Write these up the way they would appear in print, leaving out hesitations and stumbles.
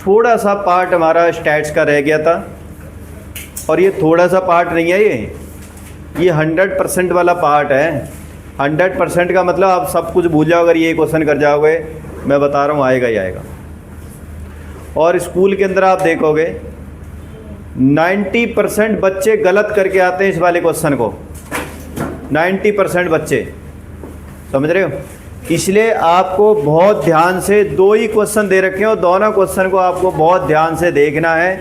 थोड़ा सा पार्ट हमारा स्टैट्स का रह गया था, और ये थोड़ा सा पार्ट नहीं है, ये 100% वाला पार्ट है। 100% का मतलब आप सब कुछ भूल जाओ, अगर ये क्वेश्चन कर जाओगे, मैं बता रहा हूँ आएगा ही आएगा। और स्कूल के अंदर आप देखोगे 90% बच्चे गलत करके आते हैं इस वाले क्वेश्चन को। 90% बच्चे, समझ रहे हो? इसलिए आपको बहुत ध्यान से, 2 ही क्वेश्चन दे रखे हैं और दोनों क्वेश्चन को आपको बहुत ध्यान से देखना है।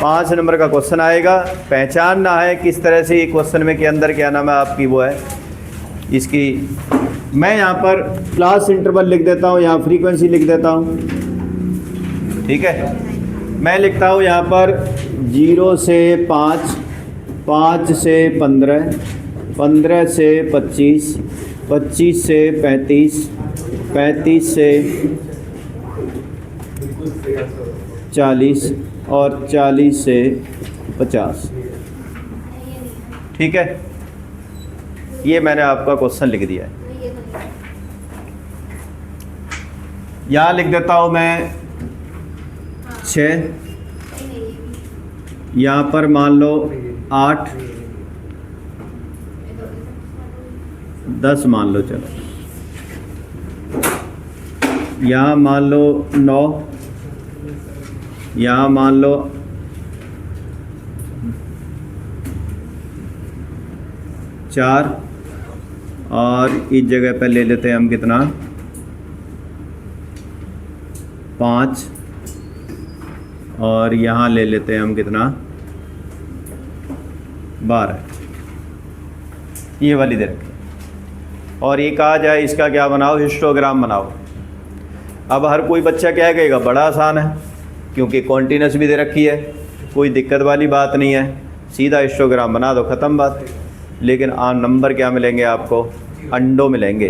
5 नंबर का क्वेश्चन आएगा, पहचानना है किस तरह से ये क्वेश्चन में के अंदर क्या नाम है आपकी वो है इसकी। मैं यहाँ पर क्लास इंटरवल लिख देता हूँ, यहाँ फ्रीक्वेंसी लिख देता हूँ, ठीक है। मैं लिखता हूँ यहाँ पर 0 से 5, 5 से 15, 15 से 25, 25 से 35, 35 से 40 और 40 से 50, ठीक है। ये मैंने आपका क्वेश्चन लिख दिया है। यहाँ लिख देता हूँ मैं 6, यहाँ पर मान लो 8, 10 मान लो, चलो यहाँ मान लो 9, यहाँ मान लो 4, और इस जगह पर ले लेते हैं हम कितना 5, और यहाँ ले लेते हैं हम कितना 12, ये वाली दे रखी। और ये कहा जाए इसका क्या बनाओ, हिस्टोग्राम बनाओ। अब हर कोई बच्चा क्या कहेगा, बड़ा आसान है क्योंकि कॉन्टिन्यूस भी दे रखी है, कोई दिक्कत वाली बात नहीं है, सीधा हिस्टोग्राम बना दो, ख़त्म बात। लेकिन नंबर क्या मिलेंगे आपको, अंडों मिलेंगे,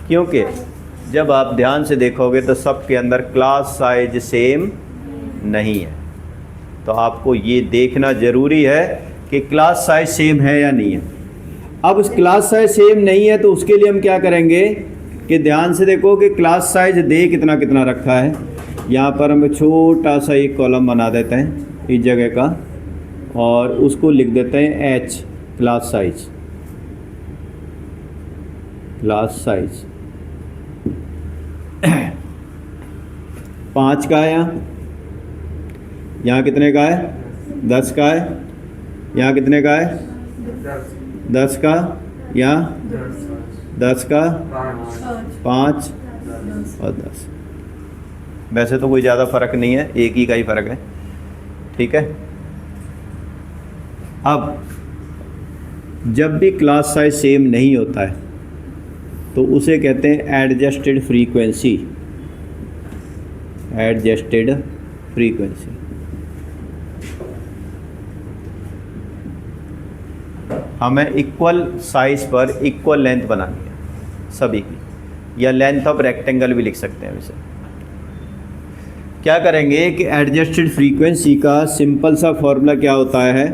क्योंकि जब आप ध्यान से देखोगे तो सबके अंदर क्लास साइज सेम नहीं है। तो आपको ये देखना ज़रूरी है कि क्लास साइज सेम है या नहीं है। अब उस क्लास साइज सेम नहीं है तो उसके लिए हम क्या करेंगे कि ध्यान से देखो कि क्लास साइज दे कितना कितना रखा है। यहाँ पर हम छोटा सा एक कॉलम बना देते हैं इस जगह का, और उसको लिख देते हैं H, class size. Class size 5 का है, यहाँ कितने का है, 10 का है, यहाँ कितने का है, 10 का, यहाँ 10 का, 5 और 10। वैसे तो कोई ज़्यादा फ़र्क नहीं है, एक ही का ही फ़र्क है, ठीक है। अब जब भी क्लास साइज सेम नहीं होता है तो उसे कहते हैं एडजस्टेड फ्रीक्वेंसी। Adjusted frequency. हमें इक्वल साइज पर इक्वल लेंथ बनानी है सभी की, या लेंथ ऑफ रेक्टेंगल भी लिख सकते हैं इसे। क्या करेंगे कि एडजस्टेड फ्रीक्वेंसी का सिंपल सा फॉर्मूला क्या होता है,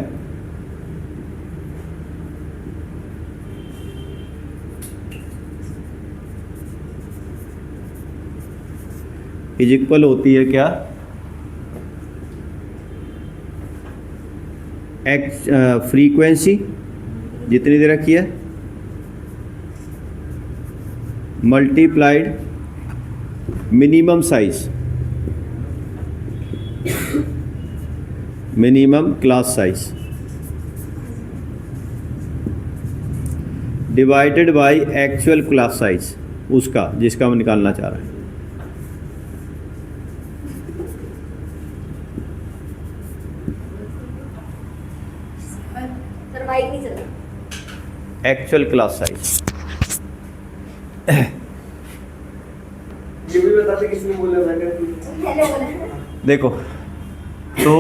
इज इक्वल होती है क्या, फ्रीक्वेंसी जितनी दे रखी है multiplied minimum size, minimum class size, divided by actual class size, उसका जिसका हम निकालना चाह रहे हैं। Actual class size. ये भी बताते किसने बोला। देखो, तो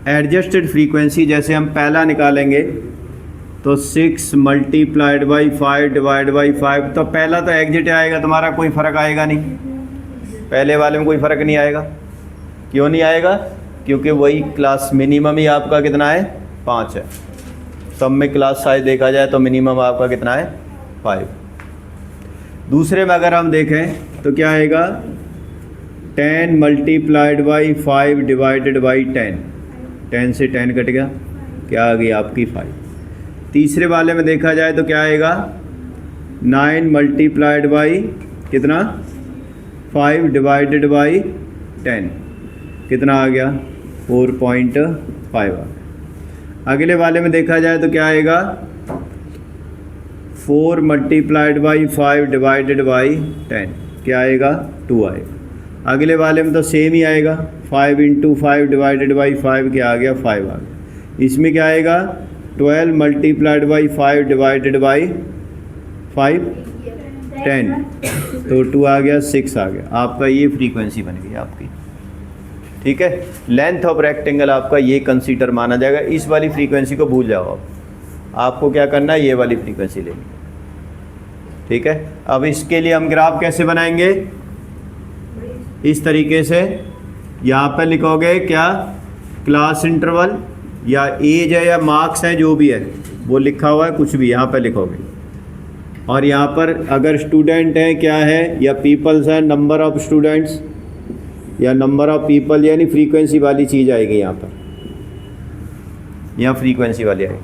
एडजस्टेड फ्रीक्वेंसी जैसे हम पहला निकालेंगे तो 6 मल्टीप्लाइड बाई 5 डिवाइड बाई 5, तो पहला तो एग्जिट आएगा, तुम्हारा कोई फ़र्क आएगा नहीं, पहले वाले में कोई फ़र्क नहीं आएगा। क्यों नहीं आएगा? क्योंकि वही क्लास मिनिमम ही आपका कितना है, 5 है। सब में क्लास साइज देखा जाए तो मिनिमम आपका कितना है, 5। दूसरे में अगर हम देखें तो क्या आएगा, 10 मल्टीप्लाइड बाई 5 डिवाइडेड बाई 10, 10 से 10 कट गया, क्या आ गई आपकी 5। तीसरे वाले में देखा जाए तो क्या आएगा, 9 मल्टीप्लाइड बाई कितना 5 डिवाइडेड बाई 10, कितना आ गया 4.5 आ गया। अगले वाले में देखा जाए तो क्या आएगा, 4 मल्टीप्लाइड बाई 5 डिवाइडेड बाई 10, क्या आएगा 2 आएगा। अगले वाले में तो सेम ही आएगा, 5 इंटू 5 डिवाइडेड बाई 5, क्या आ गया 5 आ गया। इसमें क्या आएगा, 12 मल्टीप्लाइड बाई 5 डिवाइडेड बाई 5 10, तो 2 आ गया, 6 आ गया। आपका ये फ्रीक्वेंसी बन गई आपकी, ठीक है। लेंथ ऑफ रेक्टेंगल आपका ये कंसीडर माना जाएगा। इस वाली फ्रीक्वेंसी को भूल जाओ आप, आपको क्या करना है, ये वाली फ्रीक्वेंसी लेनी, ठीक है। अब इसके लिए हम ग्राफ कैसे बनाएंगे, इस तरीके से यहाँ पर लिखोगे क्या, क्लास इंटरवल या एज है या मार्क्स है, जो भी है वो लिखा हुआ है, कुछ भी यहाँ पर लिखोगे। और यहाँ पर अगर स्टूडेंट है क्या है, या पीपल्स है, नंबर ऑफ स्टूडेंट्स या नंबर ऑफ पीपल, यानी फ्रीक्वेंसी वाली चीज़ आएगी यहाँ पर, यहाँ फ्रीक्वेंसी वाली आएगी,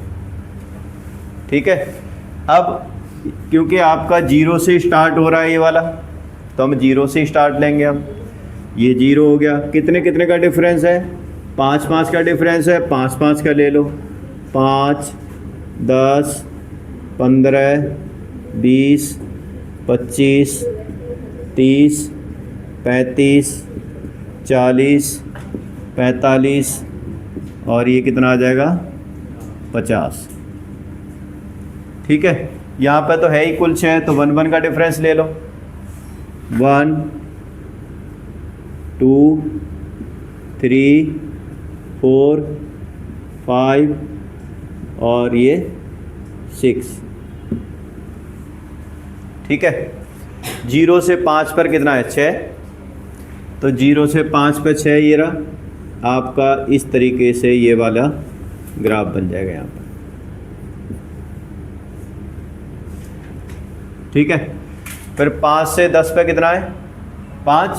ठीक है। अब क्योंकि आपका 0 से स्टार्ट हो रहा है ये वाला, तो हम 0 से स्टार्ट लेंगे। हम ये 0 हो गया, कितने कितने का डिफरेंस है, 5 का डिफरेंस है, 5 का ले लो, 5 10 15 20 25 30 35 40 45 और ये कितना आ जाएगा 50, ठीक है। यहाँ पे तो है ही कुल 6, तो 1 का डिफरेंस ले लो, 1 2 3 4 5 और ये 6, ठीक है। 0 से 5 पर कितना है 6, तो 0 से 5 पे 6, ये रहा आपका। इस तरीके से ये वाला ग्राफ बन जाएगा यहाँ पर, ठीक है। फिर 5 से 10 पे कितना है 5,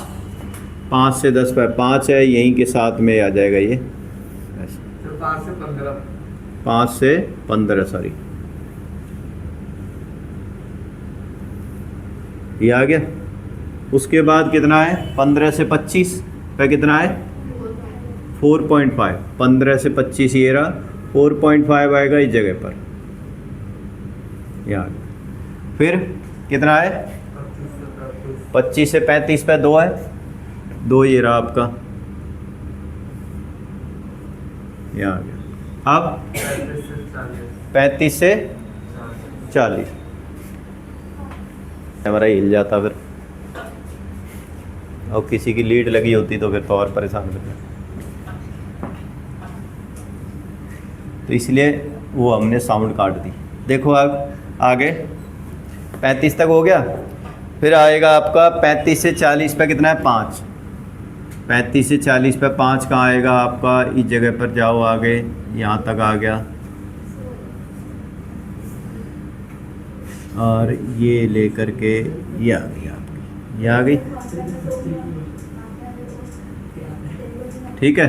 5 से 10 पे 5 है, यहीं के साथ में आ जाएगा ये, 5 से 15 सॉरी, ये आ गया। उसके बाद कितना है 15 से 25 पे कितना है 4.5, 15 से 25 ये रहा, 4.5 आएगा इस जगह पर, यहाँ। फिर कितना है 25 से 35 पे 2 है, 2 ये रहा आपका, यहाँ आ गया। अब 35 से 40, हमारा हिल जाता फिर, और किसी की लीड लगी होती तो फिर तो और परेशान करना, तो इसलिए वो हमने साउंड काट दी। देखो अब आगे 35 तक हो गया, फिर आएगा आपका 35 से 40 पे कितना है 5, 35 से 40 पे 5 कहाँ आएगा आपका, इस जगह पर जाओ आगे, यहाँ तक आ गया, और ये लेकर के ये आ गई आपकी, ये आ गई, ठीक है।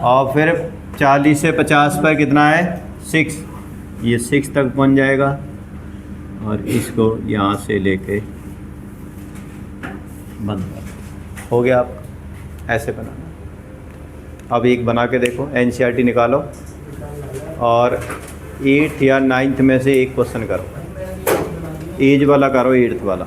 और फिर 40 से 50 पर कितना है 6, ये 6 तक पहुँच जाएगा, और इसको यहाँ से लेके बंद कर, हो गया आप ऐसे बनाना। अब एक बना के देखो, NCERT निकालो और 8th या 9th में से एक क्वेश्चन करो, एज वाला करो, 8th वाला।